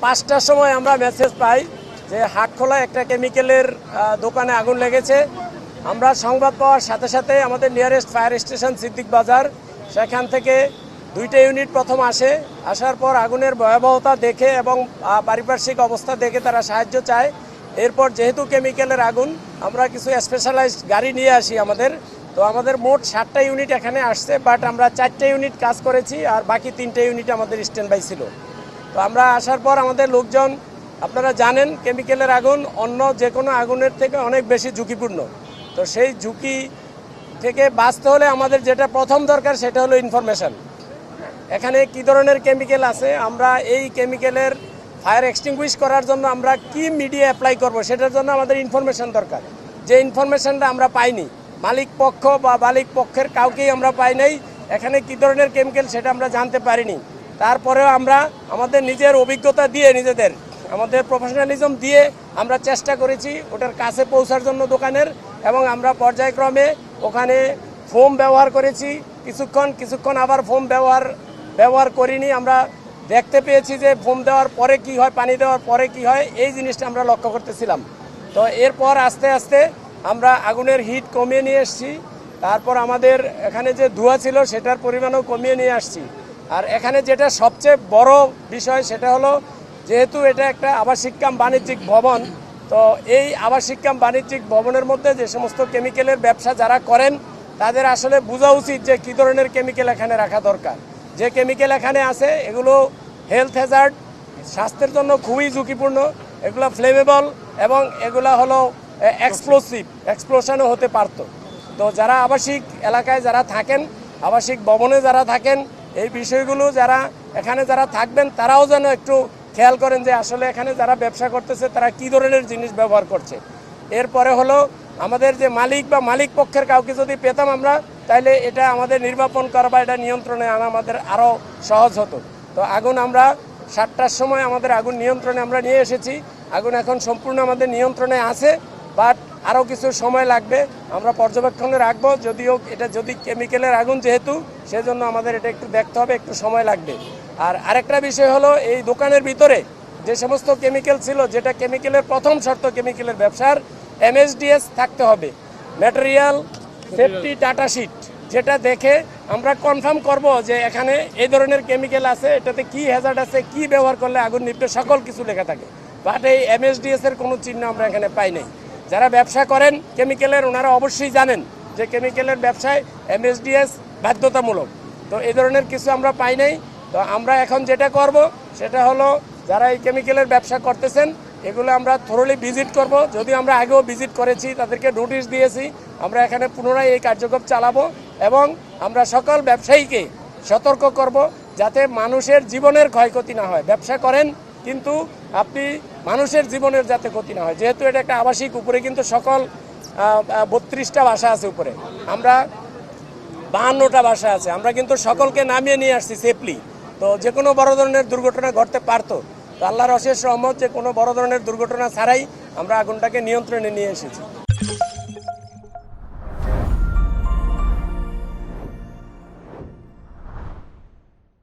5টার সময় আমরা মেসেজ পাই যে হাটখোলা একটা কেমিক্যালের দোকানে আগুন লেগেছে। আমরা সংবাদ পাওয়ার সাথে সাথে আমাদের নিয়ারেস্ট ফায়ার স্টেশন সিদ্দিক বাজার, সেখান থেকে 2টা ইউনিট প্রথম আসার পর আগুনের ভয়াবহতা দেখে এবং পারিপার্শ্বিক অবস্থা দেখে তারা সাহায্য চায়। এরপর যেহেতু কেমিক্যালের আগুন, আমরা কিছু স্পেশালাইজড গাড়ি নিয়ে আসি তো আমাদের মোট 7টা ইউনিট এখানে আসছে, বাট আমরা 4টা ইউনিট কাজ করেছি আর বাকি 3টা ইউনিট আমাদের স্ট্যান্ড বাই ছিল। তো আমরা আসার পর আমাদের লোকজন, আপনারা জানেন কেমিক্যালের আগুন অন্য যে কোনো আগুনের থেকে অনেক বেশি ঝুঁকিপূর্ণ। তো সেই ঝুঁকি থেকে বাঁচতে হলে আমাদের যেটা প্রথম দরকার সেটা হলো ইনফরমেশন। এখানে কি ধরনের কেমিক্যাল আছে, আমরা এই কেমিক্যালের ফায়ার এক্সটিংগুইশ করার জন্য আমরা কি মিডিয়া অ্যাপ্লাই করব, সেটার জন্য আমাদের ইনফরমেশন দরকার। যে ইনফরমেশনটা আমরা পাইনি, মালিক পক্ষ বা মালিক পক্ষের কাউকেই আমরা পাই নাই। এখানে কি ধরনের কেমিক্যাল সেটা আমরা জানতে পারিনি। তারপরেও আমরা আমাদের নিজের অভিজ্ঞতা দিয়ে, আমাদের প্রফেশনালিজম দিয়ে আমরা চেষ্টা করেছি ওটার কাছে পৌঁছার জন্য দোকানের, এবং আমরা পর্যায়ক্রমে ওখানে ফোম ব্যবহার করেছি কিছুক্ষণ আবার ফোম ব্যবহার করিনি। আমরা দেখতে পেয়েছি যে ফোম দেওয়ার পরে কি হয়, পানি দেওয়ার পরে কি হয়, এই জিনিসটা আমরা লক্ষ্য করতেছিলাম। তো এরপর আস্তে আস্তে আমরা আগুনের হিট কমিয়ে নিয়ে এসেছি। তারপর আমাদের এখানে যে ধোঁয়া ছিল সেটার পরিমাণও কমিয়ে নিয়ে আসছি। আর এখানে যেটা সবচেয়ে বড় বিষয় সেটা হলো, যেহেতু এটা একটা আবাসিক কাম বাণিজ্যিক ভবন, তো এই আবাসিক কাম বাণিজ্যিক ভবনের মধ্যে যে সমস্ত কেমিক্যালের ব্যবসা যারা করেন তাদের আসলে বোঝা উচিত যে কী ধরনের কেমিক্যাল এখানে রাখা দরকার। যে কেমিক্যাল এখানে আছে এগুলো হেলথ হ্যাজার্ড, স্বাস্থ্যের জন্য খুবই ঝুঁকিপূর্ণ, এগুলো ফ্লেমেবল এবং এগুলো হলো এক্সপ্লোশনও হতে পারত। তো যারা আবাসিক এলাকায় যারা থাকেন, আবাসিক ভবনে যারা থাকেন, এই বিষয়গুলো এখানে যারা থাকবেন তারাও যেন একটু খেয়াল করেন যে আসলে এখানে যারা ব্যবসা করতেছে তারা কি ধরনের জিনিস ব্যবহার করছে। এরপরে হলো আমাদের যে মালিক বা মালিক পক্ষের কাউকে যদি পেতাম আমরা, তাইলে এটা আমাদের নির্বাপন করা বা এটা নিয়ন্ত্রণে আনা আমাদের আরও সহজ হতো। তো আগুন আমরা 7টার সময় আমাদের আগুন নিয়ন্ত্রণে আমরা নিয়ে এসেছি। আগুন এখন সম্পূর্ণ আমাদের নিয়ন্ত্রণে আছে, বাট আরও কিছু সময় লাগবে, আমরা পর্যবেক্ষণে রাখবো। যদিও এটা যদি কেমিক্যালের আগুন যেহেতু, সেজন্য আমাদের এটা একটু দেখতে হবে, একটু সময় লাগবে। আর আরেকটা বিষয় হলো, এই দোকানের ভিতরে যে সমস্ত কেমিক্যাল ছিল, যেটা কেমিক্যালের প্রথম শর্ত কেমিক্যালের ব্যবসার, MSDS থাকতে হবে, ম্যাটেরিয়াল সেফটি ডাটা শিট, যেটা দেখে আমরা কনফার্ম করব যে এখানে এই ধরনের কেমিক্যাল আছে, এটাতে কি হ্যাজার্ড আছে, কি ব্যবহার করলে আগুন নিভবে, সকল কিছু লেখা থাকে। বাট এই MSDS এর কোনো চিহ্ন আমরা এখানে পাই নাই। যারা ব্যবসা করেন কেমিক্যালের, ওনারা অবশ্যই জানেন যে কেমিক্যালের ব্যবসায় MSDS বাধ্যতামূলক। তো এই ধরনের কিছু আমরা পাই নাই। তো আমরা এখন যেটা করব সেটা হলো, যারা এই কেমিক্যালের ব্যবসা করতেছেন এগুলো আমরা থরলি ভিজিট করব। যদিও আমরা আগেও ভিজিট করেছি, তাদেরকে নোটিশ দিয়েছি। আমরা এখানে পুনরায় এই কার্যক্রম চালাবো এবং আমরা সকল ব্যবসায়ীকে সতর্ক করব যাতে মানুষের জীবনের ক্ষয়ক্ষতি না হয়। ব্যবসা করেন কিন্তু আপনি মানুষের জীবনের যাতে ক্ষতি না হয়। যেহেতু এটা একটা আবাসিক, উপরে কিন্তু সকল 32টা বাসা আছে, উপরে আমরা 52টা বাসা আছে, আমরা কিন্তু সকলকে নামিয়ে নিয়ে আসছি সেফলি। তো যে কোনো বড় ধরনের দুর্ঘটনা ঘটতে পারতো। তো আল্লাহর অশেষ রহমত যে কোনো বড় ধরনের দুর্ঘটনা ছাড়াই আমরা আগুনটাকে নিয়ন্ত্রণে নিয়ে এসেছি।